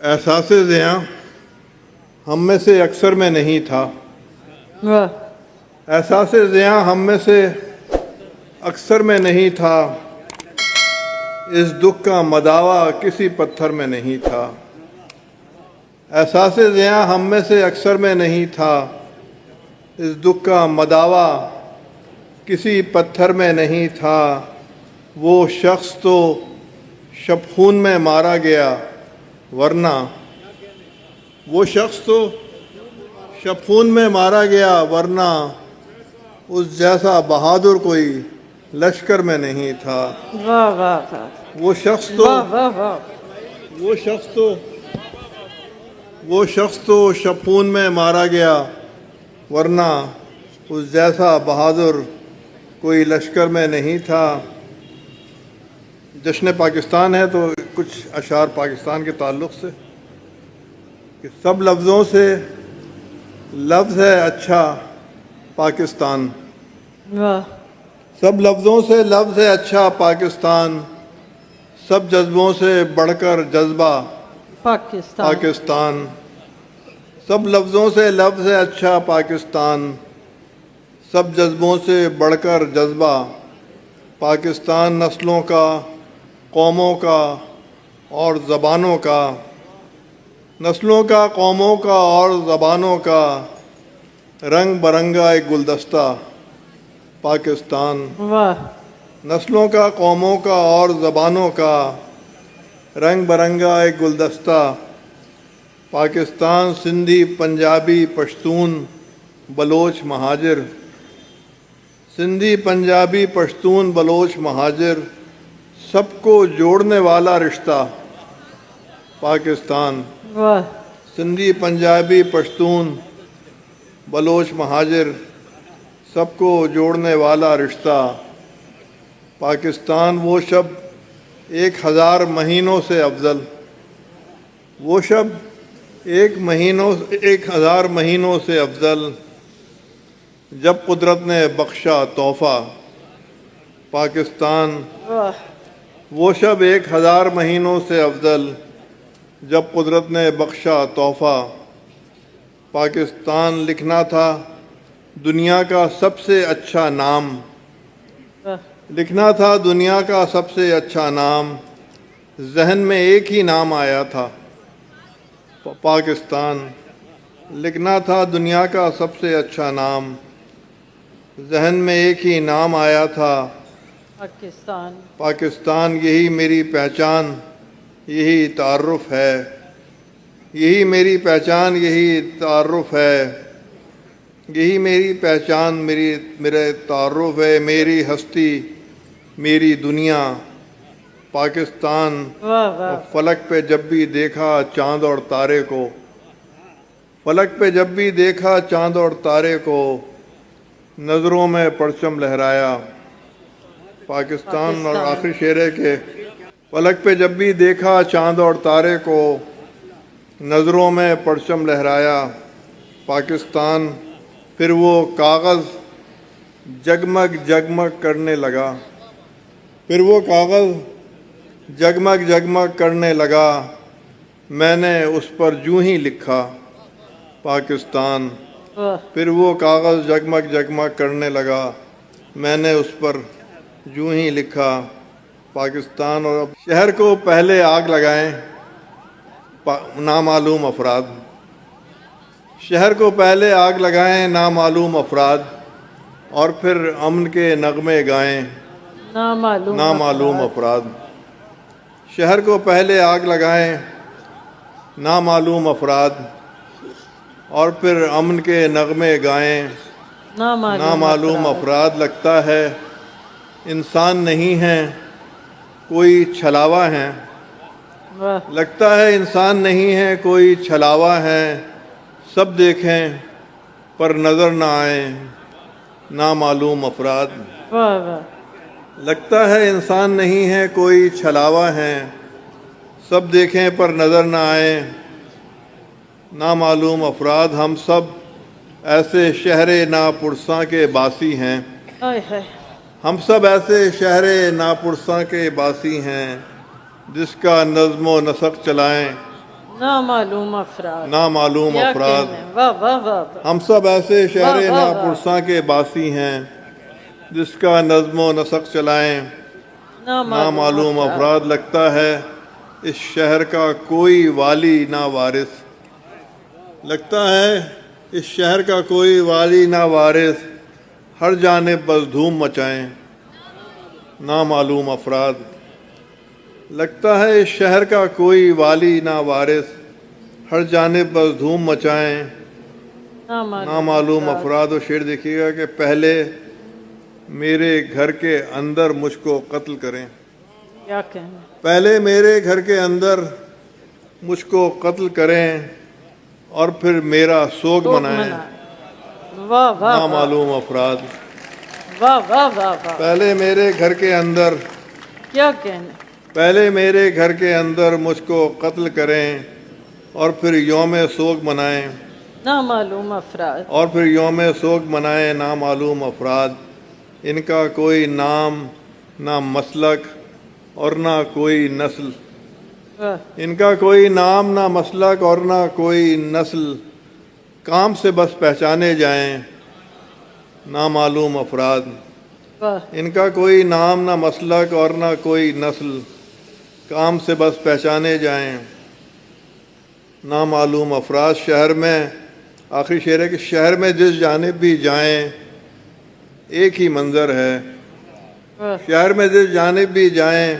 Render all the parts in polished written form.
احساس زیاں ہم میں سے اکثر میں نہیں تھا. احساس زیاں ہم میں سے اکثر میں نہیں تھا. اس دکھ کا مداوا کسی پتھر میں نہیں تھا. احساس زیاں ہم میں سے اکثر میں نہیں تھا. اس دکھ کا مداوا کسی پتھر میں نہیں تھا. وہ شخص تو شبخون میں مارا گیا ورنہ وہ شخص تو شبخون میں مارا گیا ورنہ اس جیسا بہادر کوئی لشکر میں نہیں تھا. واہ واہ واہ وہ شخص تو واہ واہ واہ وہ شخص تو شبخون میں مارا گیا ورنہ اس جیسا بہادر کوئی لشکر میں نہیں تھا. جشن پاکستان ہے تو کچھ اشعار پاکستان کے تعلق سے کہ سب لفظوں سے لفظ ہے اچھا پاکستان. واہ سب لفظوں سے لفظ ہے اچھا پاکستان. سب جذبوں سے بڑھ کر جذبہ پاکستان. سب لفظوں سے لفظ ہے اچھا پاکستان. سب جذبوں سے بڑھ کر جذبہ پاکستان. نسلوں کا، قوموں کا اور زبانوں کا، نسلوں کا، قوموں کا اور زبانوں کا رنگ برنگا ایک گلدستہ پاکستان. واہ نسلوں کا، قوموں کا اور زبانوں کا رنگ برنگا ایک گلدستہ پاکستان. سندھی، پنجابی، پشتون، بلوچ، مہاجر. سندھی، پنجابی، پشتون، بلوچ، مہاجر سب کو جوڑنے والا رشتہ پاکستان. واہ سندھی، پنجابی، پشتون، بلوچ، مہاجر سب کو جوڑنے والا رشتہ پاکستان. وہ شب 1000 مہینوں سے افضل، وہ شب 1000 مہینوں سے افضل جب قدرت نے بخشا تحفہ پاکستان. واہ وہ شب 1000 مہینوں سے افضل جب قدرت نے بخشا تحفہ پاکستان. لکھنا تھا دنیا کا سب سے اچھا نام، لکھنا تھا دنیا کا سب سے اچھا نام. ذہن میں ایک ہی نام آیا تھا پاکستان. لکھنا تھا دنیا کا سب سے اچھا نام. ذہن میں ایک ہی نام آیا تھا پاکستان. پاکستان. یہی میری پہچان، یہی تعارف ہے. یہی میری پہچان، یہی تعارف ہے. یہی میری پہچان، میرے تعارف ہے. میری ہستی، میری دنیا پاکستان. واہ واہ فلک پہ جب بھی دیکھا چاند اور تارے کو، فلک پہ جب بھی دیکھا چاند اور تارے کو نظروں میں پرچم لہرایا پاکستان. اور آخری شعر ہے کہ فلک پہ جب بھی دیکھا چاند اور تارے کو نظروں میں پرچم لہرایا پاکستان. پھر وہ کاغذ جگمگ جگمگ کرنے لگا، پھر وہ کاغذ جگمگ جگمگ کرنے لگا. میں نے اس پر یوں ہی لکھا پاکستان. واہ پھر وہ کاغذ جگمگ جگمگ کرنے لگا. میں نے اس پر یوں ہی لکھا پاکستان. اور اب شہر کو پہلے آگ لگائیں نامعلوم افراد. شہر کو پہلے آگ لگائیں نامعلوم افراد اور پھر امن کے نغمے گائیں نامعلوم افراد. شہر کو پہلے آگ لگائیں نامعلوم افراد اور پھر امن کے نغمے گائیں نامعلوم افراد. لگتا ہے انسان نہیں ہے کوئی چھلاوا ہے. واہ لگتا ہے انسان نہیں ہے کوئی چھلاوا ہے. سب دیکھیں پر نظر نہ آئیں نامعلوم افراد. واہ واہ لگتا ہے انسان نہیں ہے کوئی چھلاوا ہے. سب دیکھیں پر نظر نہ آئیں نامعلوم افراد. ہم سب ایسے شہر ناپرساں کے باسی ہیں. ہائے ہائے ہم سب ایسے شہر ناپرساں کے باسی ہیں. جس کا نظم و نسق چلائیں نامعلوم افراد. نامعلوم کیا افراد. کہنے. واہ واہ واہ واہ. ہم سب ایسے شہر واہ، واہ، واہ. ناپرساں کے باسی ہیں جس کا نظم و نسق چلائیں نامعلوم افراد. لگتا ہے اس شہر کا کوئی والی نہ وارث. لگتا ہے اس شہر کا کوئی والی نہ وارث. ہر جانب بس دھوم مچائیں نامعلوم افراد. لگتا ہے اس شہر کا کوئی والی نہ وارث. ہر جانب بس دھوم مچائیں نامعلوم افراد. و شعر دیکھیے گا کہ پہلے میرے گھر کے اندر مجھ کو قتل کریں. کیا کہنے. پہلے میرے گھر کے اندر مجھ کو قتل کریں اور پھر میرا سوگ منائیں واہ واہ. نامعلوم افراد. واہ واہ واہ واہ. پہلے میرے گھر کے اندر کیا کہنے. پہلے میرے گھر کے اندر مجھ کو قتل کریں اور پھر یوم سوگ منائیں نامعلوم افراد. اور پھر یوم سوگ منائیں نامعلوم افراد. ان کا کوئی نام نہ مسلک اور نہ کوئی نسل. واہ. ان کا کوئی نام نہ مسلک اور نہ کوئی نسل. کام سے بس پہچانے جائیں نامعلوم افراد. واہ. ان کا کوئی نام نہ مسلک اور نہ کوئی نسل. کام سے بس پہچانے جائیں نامعلوم افراد. شہر میں آخری شعر ہے کہ شہر میں جس جانب بھی جائیں ایک ہی منظر ہے. واہ. شہر میں جس جانب بھی جائیں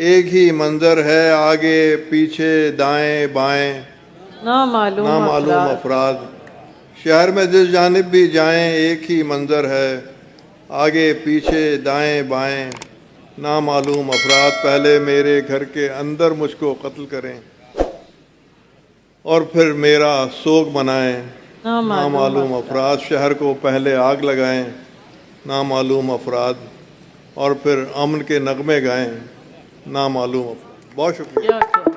ایک ہی منظر ہے. آگے پیچھے دائیں بائیں نامعلوم افراد. شہر میں جس جانب بھی جائیں ایک ہی منظر ہے. آگے پیچھے دائیں بائیں نامعلوم افراد. پہلے میرے گھر کے اندر مجھ کو قتل کریں اور پھر میرا سوگ منائیں نامعلوم افراد. شہر کو پہلے آگ لگائیں نامعلوم افراد اور پھر امن کے نغمے گائیں نامعلوم افراد. بہت شکریہ. کیا کہنے.